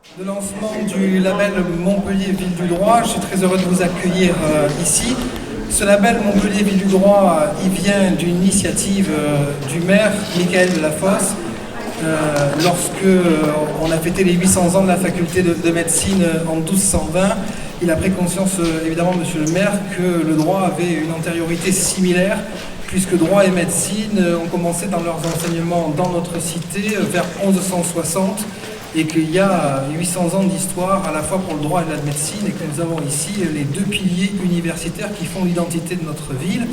Le lancement du label Montpellier Ville du Droit, je suis très heureux de vous accueillir ici. Ce label Montpellier Ville du Droit, il vient d'une initiative du maire Michael Delafosse. Lorsque on a fêté les 800 ans de la faculté de médecine en 1220, il a pris conscience, évidemment, monsieur le maire, que le droit avait une antériorité similaire, puisque droit et médecine ont commencé dans leurs enseignements dans notre cité vers 1160, et qu'il y a 800 ans d'histoire à la fois pour le droit et la médecine, et que nous avons ici les deux piliers universitaires qui font l'identité de notre ville.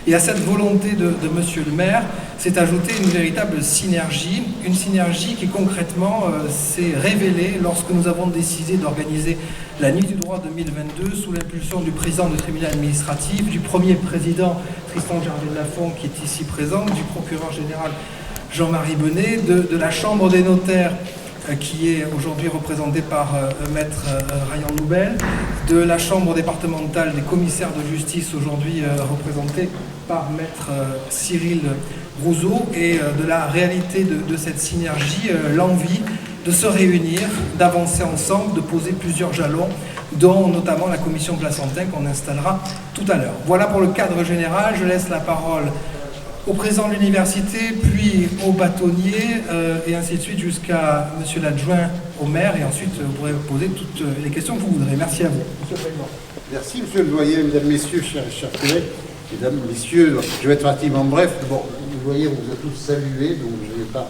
Et à cette volonté de monsieur le maire s'est ajoutée une véritable synergie, une synergie qui concrètement s'est révélée lorsque nous avons décidé d'organiser la Nuit du droit 2022 sous l'impulsion du président du tribunal administratif, du premier président Tristan Gervais-Lafont qui est ici présent, du procureur général Jean-Marie Benet, de la Chambre des notaires qui est aujourd'hui représenté par Maître Ryan Loubel, de la Chambre départementale des commissaires de justice, aujourd'hui représentée par Maître Cyril Rousseau, et de la réalité de cette synergie, l'envie de se réunir, d'avancer ensemble, de poser plusieurs jalons, dont notamment la commission Placentin qu'on installera tout à l'heure. Voilà pour le cadre général. Je laisse la parole au président de l'université, puis au bâtonnier, et ainsi de suite jusqu'à monsieur l'adjoint au maire, et ensuite vous pourrez poser toutes les questions que vous voudrez. Merci à vous. Monsieur le Président. Merci monsieur le doyen, mesdames, messieurs, chers collègues, mesdames, messieurs, je vais être relativement bref. Bon, le doyen vous a tous salués, donc je ne vais pas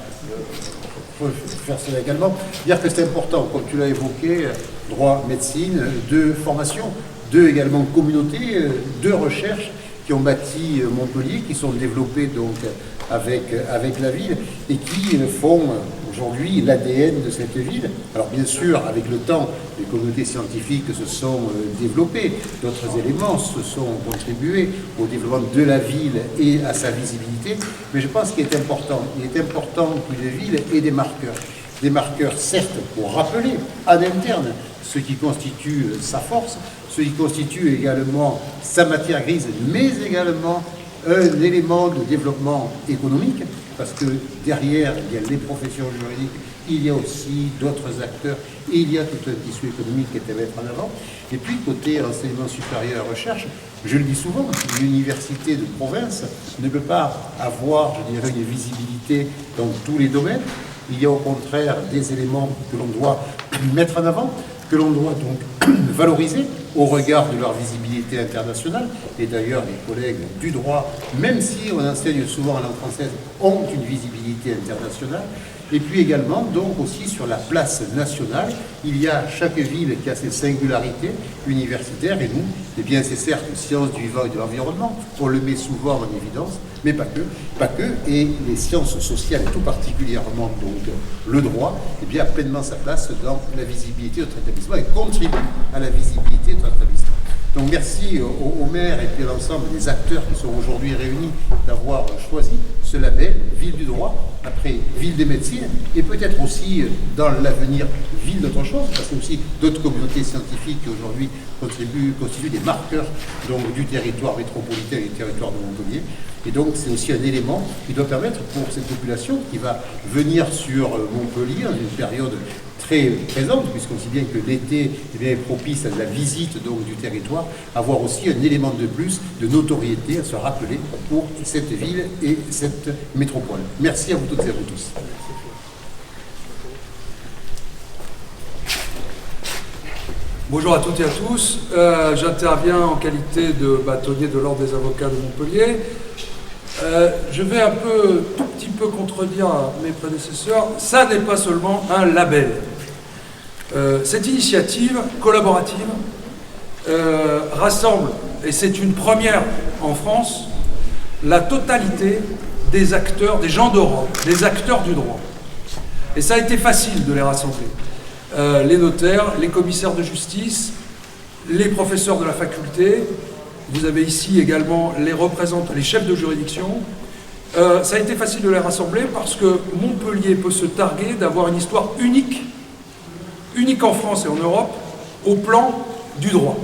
faire cela également. Dire que c'est important, comme tu l'as évoqué, droit, médecine, deux formations, deux également communautés, deux recherches qui ont bâti Montpellier, qui sont développés donc avec la ville et qui font aujourd'hui l'ADN de cette ville. Alors bien sûr, avec le temps, les communautés scientifiques se sont développées, d'autres éléments se sont contribués au développement de la ville et à sa visibilité, mais je pense qu'il est important que les villes aient des marqueurs. Des marqueurs, certes, pour rappeler en interne ce qui constitue sa force, ce qui constitue également sa matière grise, mais également un élément de développement économique, parce que derrière, il y a les professions juridiques, il y a aussi d'autres acteurs, et il y a tout un tissu économique qui est à mettre en avant. Et puis, côté enseignement supérieur et recherche, je le dis souvent, l'université de province ne peut pas avoir, je dirais, une visibilité dans tous les domaines. Il y a au contraire des éléments que l'on doit mettre en avant, que l'on doit donc valoriser au regard de leur visibilité internationale. Et d'ailleurs, les collègues du droit, même si on enseigne souvent en langue française, ont une visibilité internationale. Et puis également, donc aussi sur la place nationale, il y a chaque ville qui a ses singularités universitaires, et nous, eh bien c'est certes sciences du vivant et de l'environnement, on le met souvent en évidence, mais pas que, et les sciences sociales, tout particulièrement donc le droit, eh bien a pleinement sa place dans la visibilité de notre établissement et contribue à la visibilité de notre établissement. Donc merci au maire et puis à l'ensemble des acteurs qui sont aujourd'hui réunis d'avoir choisi ce label Ville du droit, après Ville des médecines, et peut-être aussi dans l'avenir Ville d'autre chose, parce que aussi d'autres communautés scientifiques qui aujourd'hui constituent des marqueurs donc, du territoire métropolitain et du territoire de Montpellier. Et donc c'est aussi un élément qui doit permettre pour cette population qui va venir sur Montpellier dans une période très présente, puisqu'on sait bien que l'été est propice à la visite donc, du territoire, avoir aussi un élément de plus de notoriété à se rappeler pour cette ville et cette métropole. Merci à vous toutes et à vous tous. Bonjour à toutes et à tous. J'interviens en qualité de bâtonnier de l'Ordre des avocats de Montpellier. Je vais tout petit peu contredire mes prédécesseurs. Ça n'est pas seulement un label. Cette initiative collaborative rassemble, et c'est une première en France, la totalité des acteurs, des gens d'Europe, des acteurs du droit. Et ça a été facile de les rassembler. Les notaires, les commissaires de justice, les professeurs de la faculté, vous avez ici également les représentants, les chefs de juridiction. Ça a été facile de les rassembler parce que Montpellier peut se targuer d'avoir une histoire unique en France et en Europe, au plan du droit.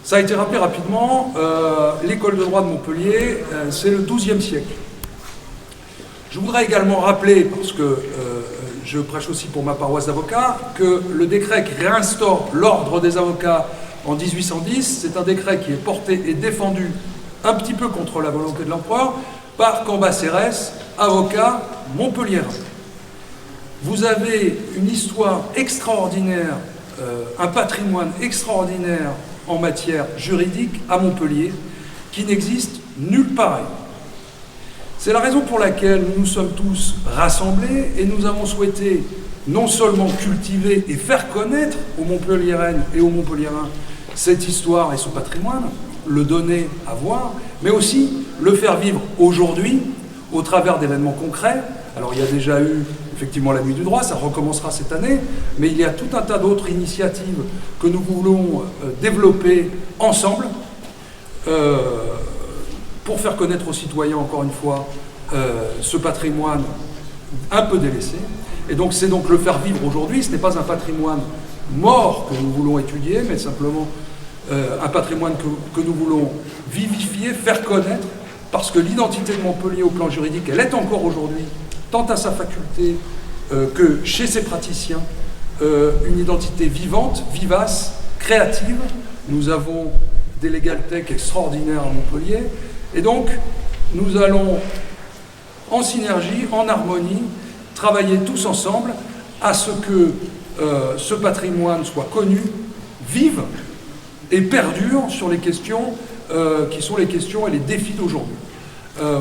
Ça a été rappelé rapidement, l'école de droit de Montpellier, c'est le XIIe siècle. Je voudrais également rappeler, parce que je prêche aussi pour ma paroisse d'avocats, que le décret qui réinstaure l'ordre des avocats en 1810, c'est un décret qui est porté et défendu un petit peu contre la volonté de l'empereur par Cambacérès, avocat montpelliérain. Vous avez une histoire extraordinaire, un patrimoine extraordinaire en matière juridique à Montpellier qui n'existe nulle part ailleurs. C'est la raison pour laquelle nous nous sommes tous rassemblés et nous avons souhaité non seulement cultiver et faire connaître aux Montpelliéraines et aux Montpelliérains cette histoire et ce patrimoine, le donner à voir, mais aussi le faire vivre aujourd'hui au travers d'événements concrets. Alors il y a déjà eu effectivement la Nuit du droit, ça recommencera cette année, mais il y a tout un tas d'autres initiatives que nous voulons développer ensemble pour faire connaître aux citoyens, encore une fois, ce patrimoine un peu délaissé. Et donc c'est donc le faire vivre aujourd'hui, ce n'est pas un patrimoine mort que nous voulons étudier, mais simplement un patrimoine que nous voulons vivifier, faire connaître, parce que l'identité de Montpellier au plan juridique, elle est encore aujourd'hui, tant à sa faculté que chez ses praticiens, une identité vivante, vivace, créative. Nous avons des legal tech extraordinaires à Montpellier, et donc nous allons en synergie, en harmonie, travailler tous ensemble à ce que ce patrimoine soit connu, vive et perdure sur les questions qui sont les questions et les défis d'aujourd'hui.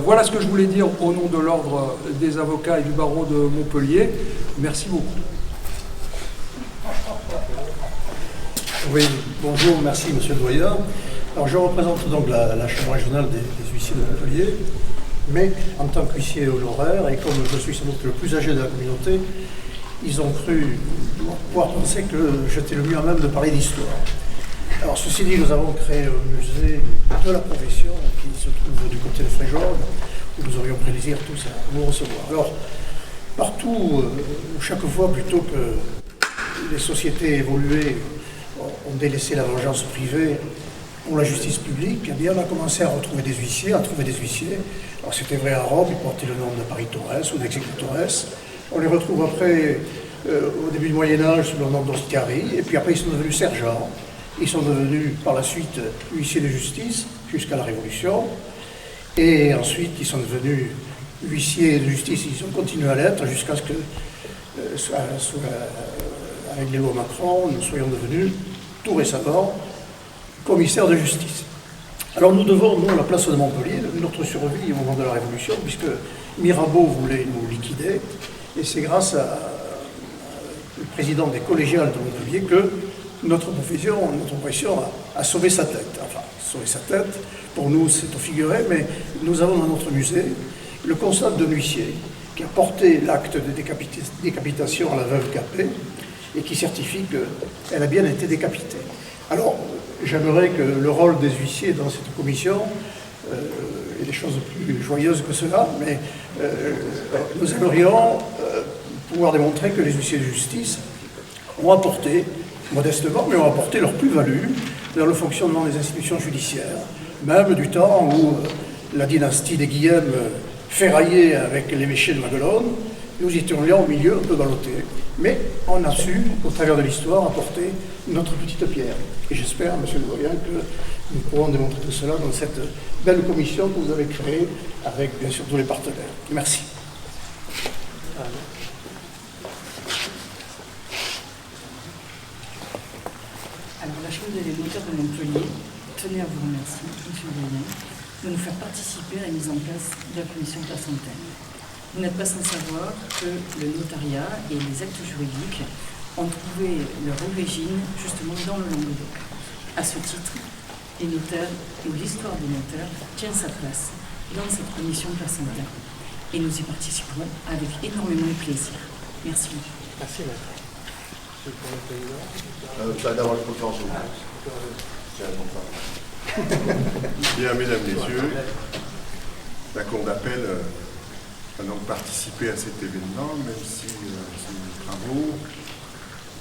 Voilà ce que je voulais dire au nom de l'Ordre des avocats et du barreau de Montpellier. Merci beaucoup. Oui, bonjour, merci Monsieur le Doyen. Alors je représente donc la Chambre régionale des huissiers de Montpellier, mais en tant qu'huissier honoraire, et comme je suis sans doute le plus âgé de la communauté, ils ont cru pouvoir penser que j'étais le mieux à même de parler d'histoire. Alors ceci dit, nous avons créé un musée de la profession qui se trouve du côté de Fréjord, où nous aurions plaisir tous à vous recevoir. Alors, partout, chaque fois, plutôt que les sociétés évoluées ont délaissé la vengeance privée pour la justice publique, eh bien, on a commencé à retrouver des huissiers, à trouver des huissiers. Alors c'était vrai à Rome, ils portaient le nom de Paritores ou d'Executores. On les retrouve après, au début du Moyen-Âge, sous le nom d'Ostiari, et puis après ils sont devenus sergents. Ils sont devenus par la suite huissiers de justice jusqu'à la Révolution. Et ensuite, ils sont devenus huissiers de justice. Ils ont continué à l'être jusqu'à ce que, avec les lois Macron, nous soyons devenus tout récemment commissaires de justice. Alors nous devons, nous, à la place de Montpellier, notre survie au moment de la Révolution, puisque Mirabeau voulait nous liquider. Et c'est grâce au président des collégiales de Montpellier que notre profession a sauvé sa tête. Enfin, sauvé sa tête, pour nous c'est au figuré, mais nous avons dans notre musée le constat d'un huissier qui a porté l'acte de décapitation à la veuve Capet et qui certifie qu'elle a bien été décapitée. Alors, j'aimerais que le rôle des huissiers dans cette commission ait des choses plus joyeuses que cela, mais nous aimerions pouvoir démontrer que les huissiers de justice ont apporté modestement, mais ont apporté leur plus-value dans le fonctionnement des institutions judiciaires, même du temps où la dynastie des Guillem ferraillait avec l'évêché de Maguelone. Nous étions là au milieu, un peu ballottés. Mais on a su, au travers de l'histoire, apporter notre petite pierre. Et j'espère, Monsieur le Doyen, que nous pourrons démontrer tout cela dans cette belle commission que vous avez créée avec, bien sûr, tous les partenaires. Merci. Alors, la Chambre des notaires de Montpellier tenait à vous remercier, Monsieur le Doyen, de nous faire participer à la mise en place de la commission placentaine. Vous n'êtes pas sans savoir que le notariat et les actes juridiques ont trouvé leur origine justement dans le Languedoc. À ce titre, les notaires ou l'histoire des notaires tient sa place dans cette commission placentaire. Et nous y participerons avec énormément de plaisir. Merci. Merci, maître. D'abord le conférence. Bien, mesdames, messieurs, la Cour d'appel a donc participé à cet événement, même si c'est des travaux,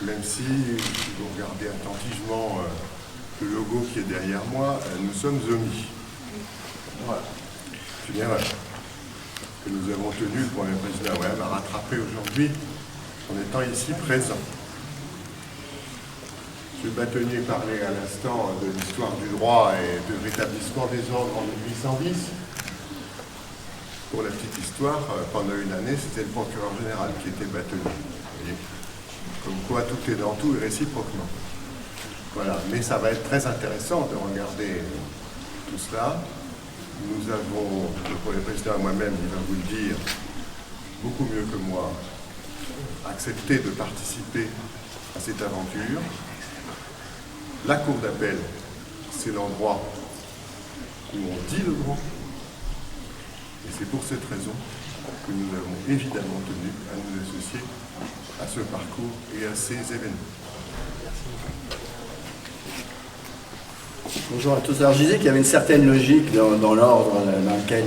même si vous regardez attentivement le logo qui est derrière moi, nous sommes omis. Voilà. C'est bien vrai. que nous avons tenu, le Premier président OM, à rattraper aujourd'hui en étant ici présent. M. Bâtonnier parlait à l'instant de l'histoire du droit et de rétablissement des ordres en 1810. Pour la petite histoire, pendant une année, c'était le procureur général qui était Bâtonnier. Vous voyez, comme quoi tout est dans tout et réciproquement. Voilà, mais ça va être très intéressant de regarder tout cela. Nous avons, le Premier président et moi-même, il va vous le dire, beaucoup mieux que moi, accepté de participer à cette aventure. La cour d'appel, c'est l'endroit où on dit le droit. Et c'est pour cette raison que nous avons évidemment tenu à nous associer à ce parcours et à ces événements. Bonjour à tous. Alors je disais qu'il y avait une certaine logique dans l'ordre dans lequel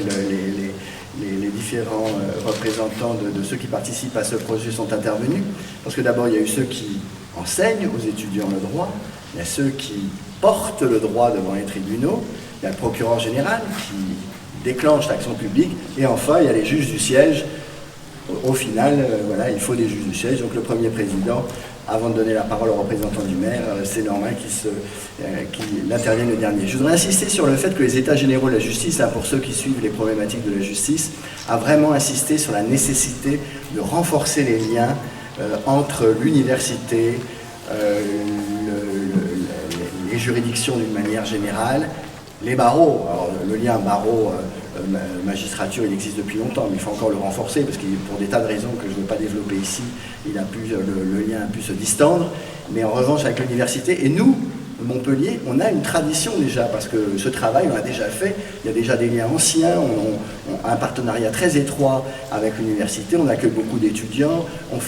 les différents représentants de ceux qui participent à ce projet sont intervenus. Parce que d'abord, il y a eu ceux qui enseignent aux étudiants le droit, il y a ceux qui portent le droit devant les tribunaux, il y a le procureur général qui déclenche l'action publique, et enfin, il y a les juges du siège. Au final, voilà, il faut des juges du siège. Donc le Premier président, avant de donner la parole au représentant du maire, c'est normal qu'il intervienne le dernier. Je voudrais insister sur le fait que les États généraux de la justice, pour ceux qui suivent les problématiques de la justice, a vraiment insisté sur la nécessité de renforcer les liens entre l'université, les juridictions d'une manière générale, les barreaux. Alors, le lien barreau-magistrature, il existe depuis longtemps, mais il faut encore le renforcer, parce que pour des tas de raisons que je ne veux pas développer ici, le lien a pu se distendre. Mais en revanche, avec l'université, et nous, Montpellier, on a une tradition déjà, parce que ce travail, on l'a déjà fait, il y a déjà des liens anciens, on a un partenariat très étroit avec l'université, on accueille beaucoup d'étudiants, on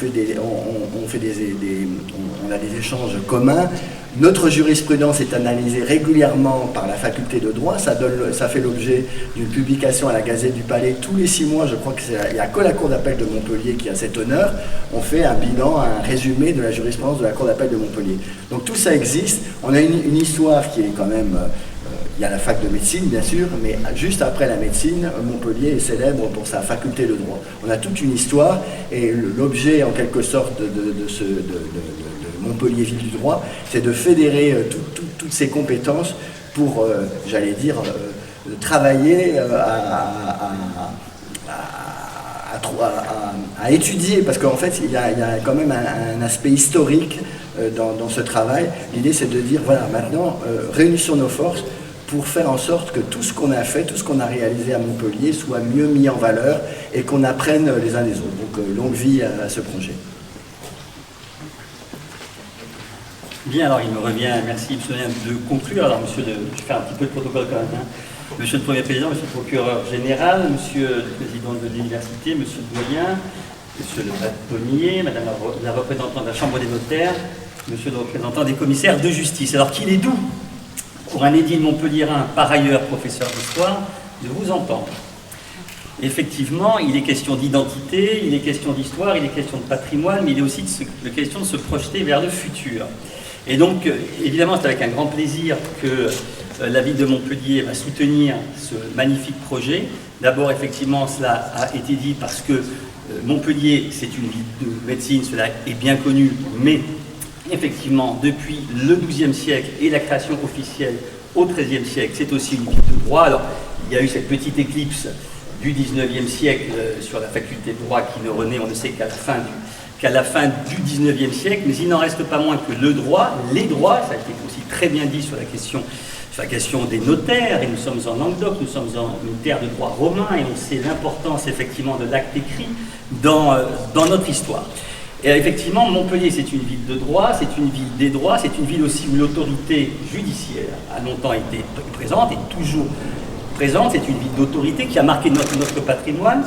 a des échanges communs. Notre jurisprudence est analysée régulièrement par la faculté de droit, ça fait l'objet d'une publication à la Gazette du Palais tous les 6 mois, je crois qu'il n'y a que la Cour d'appel de Montpellier qui a cet honneur, on fait un bilan, un résumé de la jurisprudence de la Cour d'appel de Montpellier. Donc tout ça existe, on a une histoire qui est quand même... il y a la fac de médecine, bien sûr, mais juste après la médecine, Montpellier est célèbre pour sa faculté de droit. On a toute une histoire, et l'objet, en quelque sorte, de Montpellier Ville du Droit, c'est de fédérer toutes ces compétences pour, j'allais dire, travailler à étudier, parce qu'en fait, il y a quand même un aspect historique dans ce travail. L'idée, c'est de dire, voilà, maintenant, réunissons nos forces pour faire en sorte que tout ce qu'on a fait, tout ce qu'on a réalisé à Montpellier soit mieux mis en valeur et qu'on apprenne les uns des autres. Donc, longue vie à ce projet. Bien, alors il me revient, merci M. de conclure. Alors, je vais faire un petit peu de protocole quand même. Monsieur le Premier Président, Monsieur le Procureur Général, Monsieur le Président de l'Université, Monsieur le Doyen, Monsieur le Bâtonnier, Madame la représentante de la Chambre des notaires, Monsieur le représentant des commissaires de justice. Alors qu'il est doux pour un édile montpelliérain, par ailleurs professeur d'histoire, de vous entendre. Effectivement, il est question d'identité, il est question d'histoire, il est question de patrimoine, mais il est aussi question de se projeter vers le futur. Et donc, évidemment, c'est avec un grand plaisir que la ville de Montpellier va soutenir ce magnifique projet. D'abord, effectivement, cela a été dit parce que Montpellier, c'est une ville de médecine, cela est bien connu, mais effectivement, depuis le XIIe siècle et la création officielle au XIIIe siècle, c'est aussi une ville de droit. Alors, il y a eu cette petite éclipse du XIXe siècle sur la faculté de droit qui ne renaît, on ne sait qu'à la fin du XIXe siècle, mais il n'en reste pas moins que le droit, les droits, ça a été aussi très bien dit sur la question des notaires, et nous sommes en Languedoc, nous sommes en une terre de droit romain, et on sait l'importance effectivement de l'acte écrit dans notre histoire. Et effectivement, Montpellier, c'est une ville de droit, c'est une ville des droits, c'est une ville aussi où l'autorité judiciaire a longtemps été présente et toujours présente. C'est une ville d'autorité qui a marqué notre patrimoine.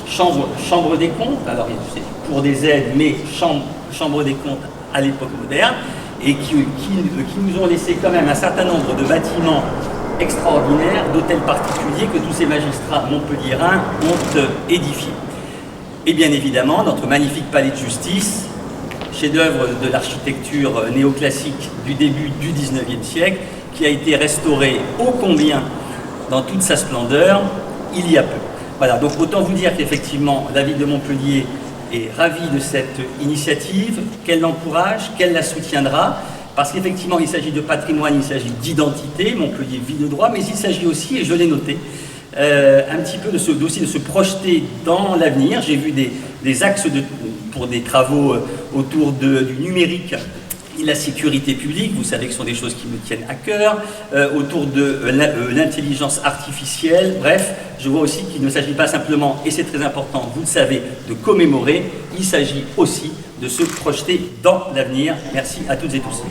Chambre des comptes, alors c'est pour des aides, mais chambre des comptes à l'époque moderne, et qui nous ont laissé quand même un certain nombre de bâtiments extraordinaires, d'hôtels particuliers que tous ces magistrats montpelliérains ont édifiés. Et bien évidemment, notre magnifique palais de justice, chef-d'œuvre de l'architecture néoclassique du début du XIXe siècle, qui a été restauré ô combien dans toute sa splendeur il y a peu. Voilà, donc autant vous dire qu'effectivement, la ville de Montpellier est ravie de cette initiative, qu'elle l'encourage, qu'elle la soutiendra, parce qu'effectivement, il s'agit de patrimoine, il s'agit d'identité, Montpellier, ville de droit, mais il s'agit aussi, et je l'ai noté, un petit peu aussi de se projeter dans l'avenir. J'ai vu des axes pour des travaux autour du numérique et la sécurité publique, vous savez que ce sont des choses qui me tiennent à cœur, autour de l'intelligence artificielle. Bref, je vois aussi qu'il ne s'agit pas simplement, et c'est très important, vous le savez, de commémorer, il s'agit aussi de se projeter dans l'avenir. Merci à toutes et tous.